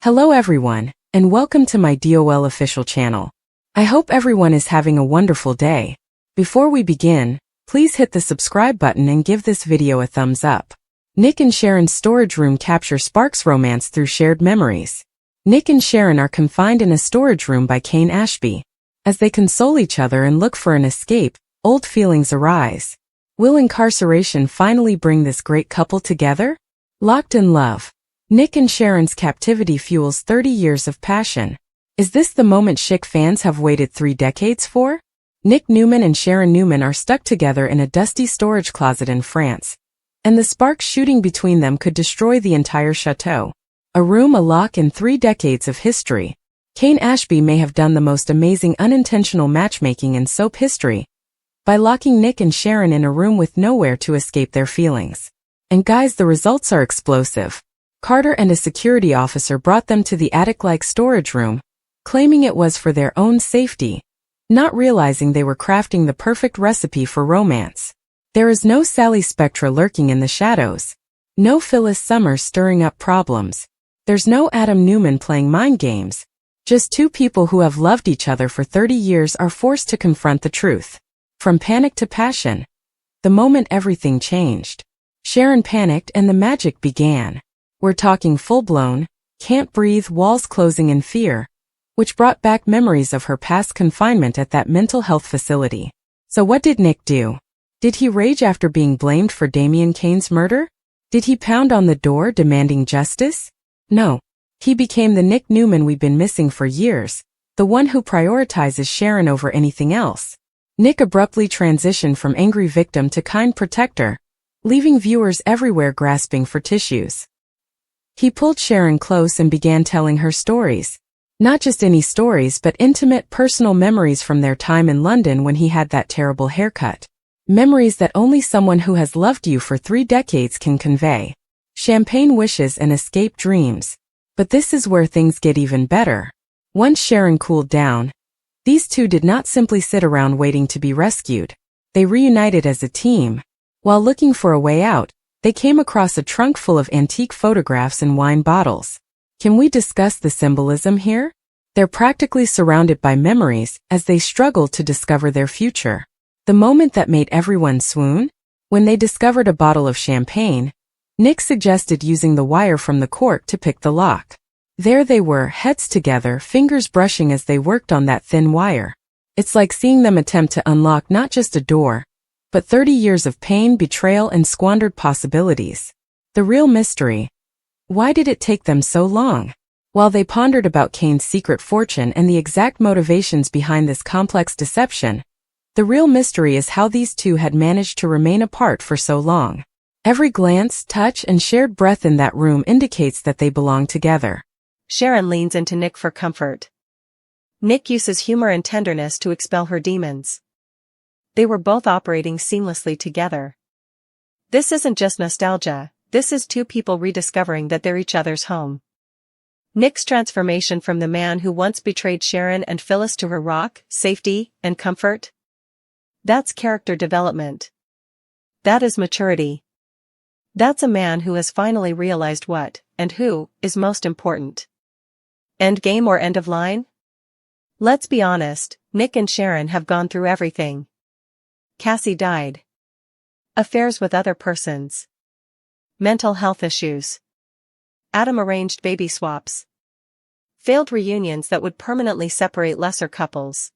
Hello everyone, and welcome to my DOL official channel. I hope everyone is having a wonderful day. Before we begin, please hit the subscribe button and give this video a thumbs up. Nick and Sharon's storage room capture sparks romance through shared memories. Nick and Sharon are confined in a storage room by Kane Ashby. As they console each other and look for an escape, old feelings arise. Will incarceration finally bring this great couple together? Locked in love. Nick and Sharon's captivity fuels 30 years of passion. Is this the moment Chic fans have waited 3 decades for? Nick Newman and Sharon Newman are stuck together in a dusty storage closet in France. And the sparks shooting between them could destroy the entire chateau. A room lock in 3 decades of history. Kane Ashby may have done the most amazing unintentional matchmaking in soap history by locking Nick and Sharon in a room with nowhere to escape their feelings. And guys, the results are explosive. Carter and a security officer brought them to the attic-like storage room, claiming it was for their own safety, not realizing they were crafting the perfect recipe for romance. There is no Sally Spectra lurking in the shadows. No Phyllis Summers stirring up problems. There's no Adam Newman playing mind games. Just 2 people who have loved each other for 30 years are forced to confront the truth. From panic to passion. The moment everything changed. Sharon panicked and the magic began. We're talking full-blown, can't breathe walls closing in fear, which brought back memories of her past confinement at that mental health facility. So what did Nick do? Did he rage after being blamed for Damian Kane's murder? Did he pound on the door demanding justice? No. He became the Nick Newman we've been missing for years, the one who prioritizes Sharon over anything else. Nick abruptly transitioned from angry victim to kind protector, leaving viewers everywhere grasping for tissues. He pulled Sharon close and began telling her stories. Not just any stories but intimate personal memories from their time in London when he had that terrible haircut. Memories that only someone who has loved you for 3 decades can convey. Champagne wishes and escape dreams. But this is where things get even better. Once Sharon cooled down, these 2 did not simply sit around waiting to be rescued. They reunited as a team. While looking for a way out, they came across a trunk full of antique photographs and wine bottles. Can we discuss the symbolism here? They're practically surrounded by memories as they struggle to discover their future. The moment that made everyone swoon? When they discovered a bottle of champagne, Nick suggested using the wire from the cork to pick the lock. There they were, heads together, fingers brushing as they worked on that thin wire. It's like seeing them attempt to unlock not just a door, but 30 years of pain, betrayal, and squandered possibilities. The real mystery. Why did it take them so long? While they pondered about Kane's secret fortune and the exact motivations behind this complex deception, the real mystery is how these 2 had managed to remain apart for so long. Every glance, touch, and shared breath in that room indicates that they belong together. Sharon leans into Nick for comfort. Nick uses humor and tenderness to expel her demons. They were both operating seamlessly together. This isn't just nostalgia, this is 2 people rediscovering that they're each other's home. Nick's transformation from the man who once betrayed Sharon and Phyllis to her rock, safety, and comfort. That's character development. That is maturity. That's a man who has finally realized what, and who, is most important. End game or end of line? Let's be honest, Nick and Sharon have gone through everything. Cassie died. Affairs with other persons. Mental health issues. Adam arranged baby swaps. Failed reunions that would permanently separate lesser couples.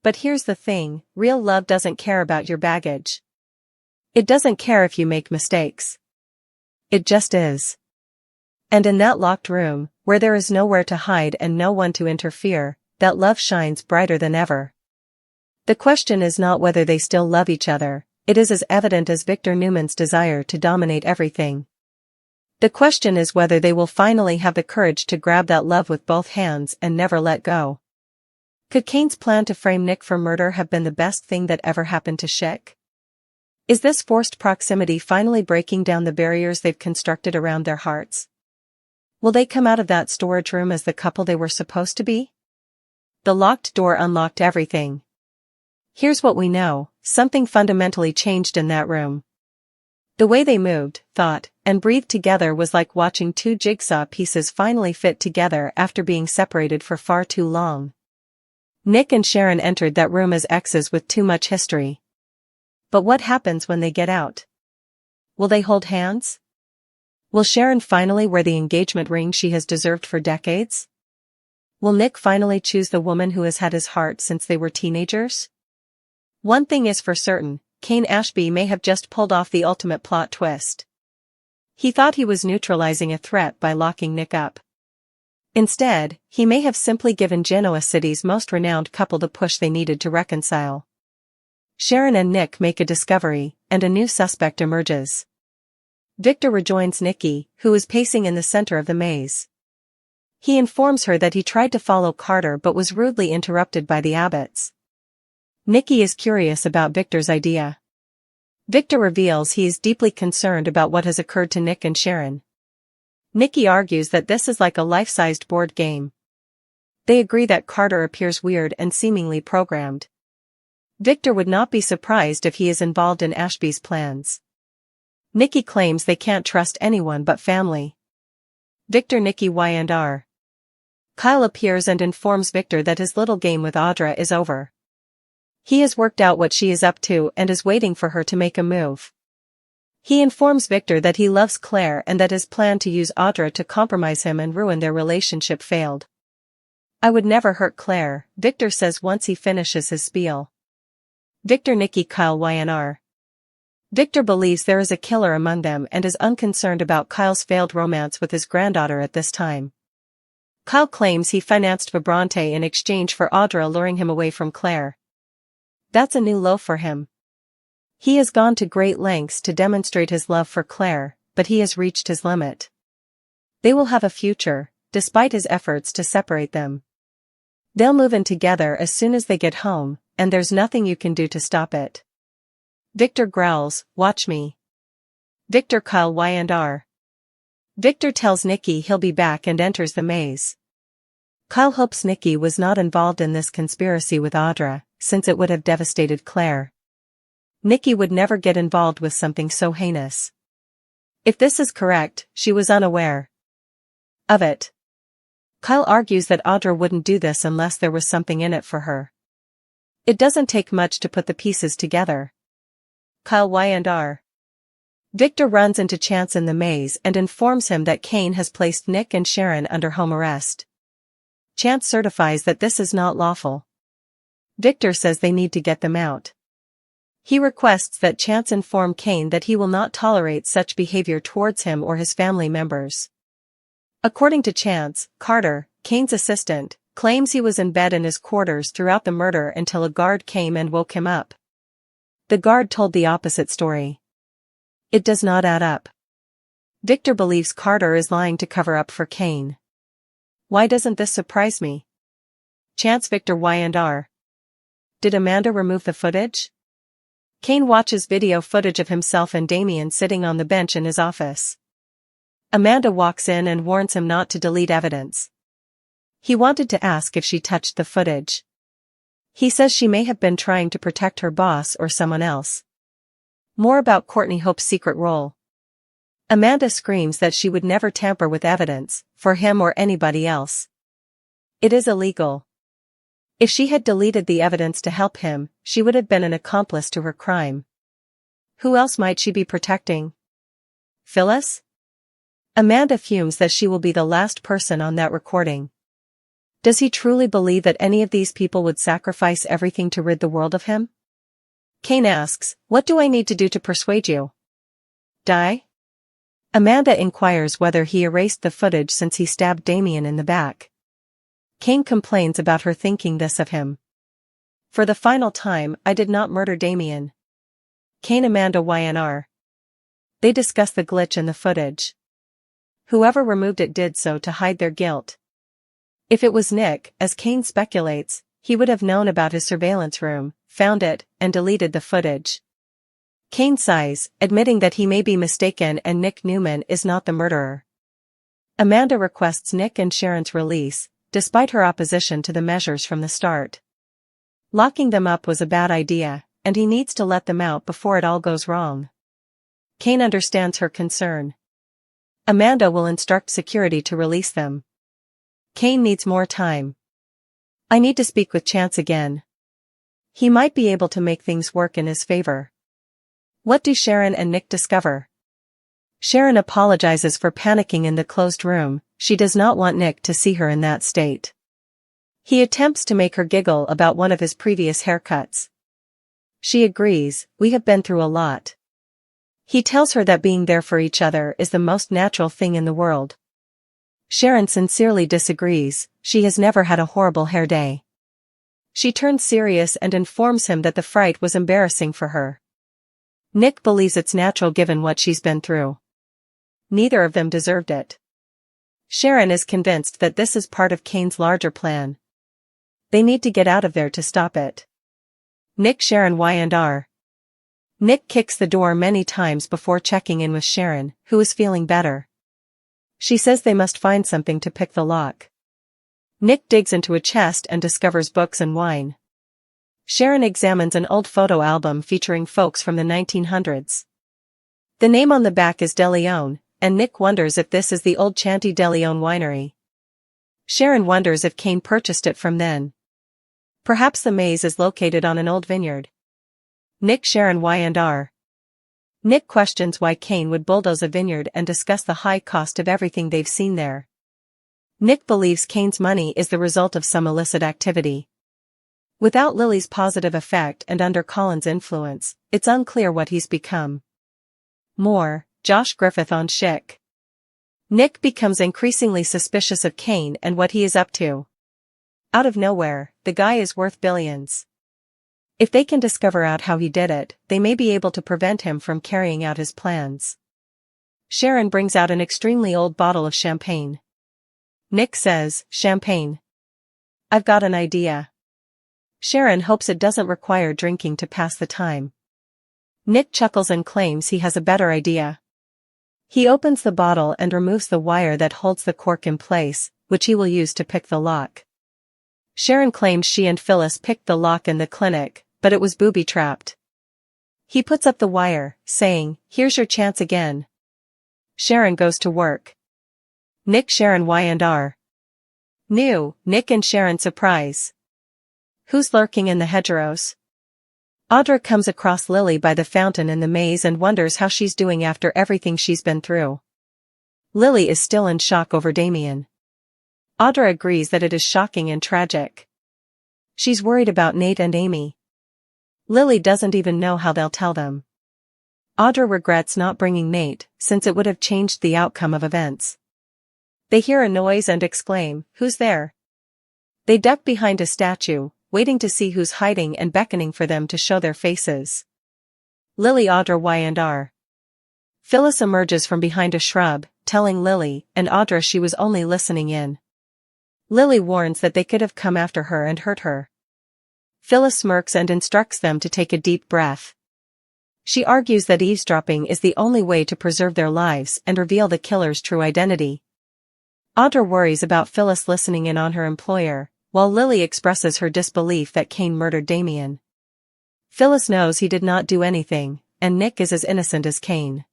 But here's the thing, real love doesn't care about your baggage. It doesn't care if you make mistakes. It just is. And in that locked room, where there is nowhere to hide and no one to interfere, that love shines brighter than ever. The question is not whether they still love each other, it is as evident as Victor Newman's desire to dominate everything. The question is whether they will finally have the courage to grab that love with both hands and never let go. Could Kane's plan to frame Nick for murder have been the best thing that ever happened to Chic? Is this forced proximity finally breaking down the barriers they've constructed around their hearts? Will they come out of that storage room as the couple they were supposed to be? The locked door unlocked everything. Here's what we know, something fundamentally changed in that room. The way they moved, thought, and breathed together was like watching two jigsaw pieces finally fit together after being separated for far too long. Nick and Sharon entered that room as exes with too much history. But what happens when they get out? Will they hold hands? Will Sharon finally wear the engagement ring she has deserved for decades? Will Nick finally choose the woman who has had his heart since they were teenagers? One thing is for certain, Kane Ashby may have just pulled off the ultimate plot twist. He thought he was neutralizing a threat by locking Nick up. Instead, he may have simply given Genoa City's most renowned couple the push they needed to reconcile. Sharon and Nick make a discovery, and a new suspect emerges. Victor rejoins Nikki, who is pacing in the center of the maze. He informs her that he tried to follow Carter but was rudely interrupted by the Abbotts. Nikki is curious about Victor's idea. Victor reveals he is deeply concerned about what has occurred to Nick and Sharon. Nikki argues that this is like a life-sized board game. They agree that Carter appears weird and seemingly programmed. Victor would not be surprised if he is involved in Ashby's plans. Nikki claims they can't trust anyone but family. Victor, Nikki, Y&R. Kyle appears and informs Victor that his little game with Audra is over. He has worked out what she is up to and is waiting for her to make a move. He informs Victor that he loves Claire and that his plan to use Audra to compromise him and ruin their relationship failed. I would never hurt Claire, Victor says once he finishes his spiel. Victor, Nikki, Kyle, Y&R. Victor believes there is a killer among them and is unconcerned about Kyle's failed romance with his granddaughter at this time. Kyle claims he financed Vibrante in exchange for Audra luring him away from Claire. That's a new low for him. He has gone to great lengths to demonstrate his love for Claire, but he has reached his limit. They will have a future, despite his efforts to separate them. They'll move in together as soon as they get home, and there's nothing you can do to stop it. Victor growls, watch me. Victor, Kyle, Y&R. Victor tells Nikki he'll be back and enters the maze. Kyle hopes Nikki was not involved in this conspiracy with Audra, since it would have devastated Claire. Nikki would never get involved with something so heinous. If this is correct, she was unaware of it. Kyle argues that Audra wouldn't do this unless there was something in it for her. It doesn't take much to put the pieces together. Kyle, Y&R. Victor runs into Chance in the maze and informs him that Kane has placed Nick and Sharon under home arrest. Chance certifies that this is not lawful. Victor says they need to get them out. He requests that Chance inform Kane that he will not tolerate such behavior towards him or his family members. According to Chance, Carter, Kane's assistant, claims he was in bed in his quarters throughout the murder until a guard came and woke him up. The guard told the opposite story. It does not add up. Victor believes Carter is lying to cover up for Kane. Why doesn't this surprise me? Chance, Victor, Y&R. Did Amanda remove the footage? Kane watches video footage of himself and Damien sitting on the bench in his office. Amanda walks in and warns him not to delete evidence. He wanted to ask if she touched the footage. He says she may have been trying to protect her boss or someone else. More about Courtney Hope's secret role. Amanda screams that she would never tamper with evidence, for him or anybody else. It is illegal. If she had deleted the evidence to help him, she would have been an accomplice to her crime. Who else might she be protecting? Phyllis? Amanda fumes that she will be the last person on that recording. Does he truly believe that any of these people would sacrifice everything to rid the world of him? Kane asks, what do I need to do to persuade you? Die? Amanda inquires whether he erased the footage since he stabbed Damien in the back. Kane complains about her thinking this of him. For the final time, I did not murder Damien. Kane, Amanda, Y&R. They discuss the glitch in the footage. Whoever removed it did so to hide their guilt. If it was Nick, as Kane speculates, he would have known about his surveillance room, found it, and deleted the footage. Kane sighs, admitting that he may be mistaken and Nick Newman is not the murderer. Amanda requests Nick and Sharon's release, despite her opposition to the measures from the start. Locking them up was a bad idea, and he needs to let them out before it all goes wrong. Kane understands her concern. Amanda will instruct security to release them. Kane needs more time. I need to speak with Chance again. He might be able to make things work in his favor. What do Sharon and Nick discover? Sharon apologizes for panicking in the closed room. She does not want Nick to see her in that state. He attempts to make her giggle about one of his previous haircuts. She agrees, we have been through a lot. He tells her that being there for each other is the most natural thing in the world. Sharon sincerely disagrees, she has never had a horrible hair day. She turns serious and informs him that the fright was embarrassing for her. Nick believes it's natural given what she's been through. Neither of them deserved it. Sharon is convinced that this is part of Kane's larger plan. They need to get out of there to stop it. Nick, Sharon, Y&R. Nick kicks the door many times before checking in with Sharon, who is feeling better. She says they must find something to pick the lock. Nick digs into a chest and discovers books and wine. Sharon examines an old photo album featuring folks from the 1900s. The name on the back is De Leon, and Nick wonders if this is the old Chanty De Leon winery. Sharon wonders if Kane purchased it from then. Perhaps the maze is located on an old vineyard. Nick, Sharon, Y&R. Nick questions why Kane would bulldoze a vineyard and discuss the high cost of everything they've seen there. Nick believes Kane's money is the result of some illicit activity. Without Lily's positive effect and under Colin's influence, it's unclear what he's become. More, Josh Griffith on Schick. Nick becomes increasingly suspicious of Kane and what he is up to. Out of nowhere, the guy is worth billions. If they can discover out how he did it, they may be able to prevent him from carrying out his plans. Sharon brings out an extremely old bottle of champagne. Nick says, champagne. I've got an idea. Sharon hopes it doesn't require drinking to pass the time. Nick chuckles and claims he has a better idea. He opens the bottle and removes the wire that holds the cork in place, which he will use to pick the lock. Sharon claims she and Phyllis picked the lock in the clinic, but it was booby-trapped. He puts up the wire, saying, "Here's your chance again." Sharon goes to work. Nick, Sharon, Y&R. New, Nick and Sharon surprise. Who's lurking in the hedgerows? Audra comes across Lily by the fountain in the maze and wonders how she's doing after everything she's been through. Lily is still in shock over Damien. Audra agrees that it is shocking and tragic. She's worried about Nate and Amy. Lily doesn't even know how they'll tell them. Audra regrets not bringing Nate, since it would have changed the outcome of events. They hear a noise and exclaim, "Who's there?" They duck behind a statue, waiting to see who's hiding and beckoning for them to show their faces. Lily, Audra, Y&R. Phyllis emerges from behind a shrub, telling Lily and Audra she was only listening in. Lily warns that they could have come after her and hurt her. Phyllis smirks and instructs them to take a deep breath. She argues that eavesdropping is the only way to preserve their lives and reveal the killer's true identity. Audra worries about Phyllis listening in on her employer, while Lily expresses her disbelief that Kane murdered Damien. Phyllis knows he did not do anything, and Nick is as innocent as Kane.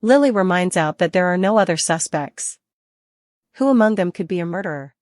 Lily reminds out that there are no other suspects. Who among them could be a murderer?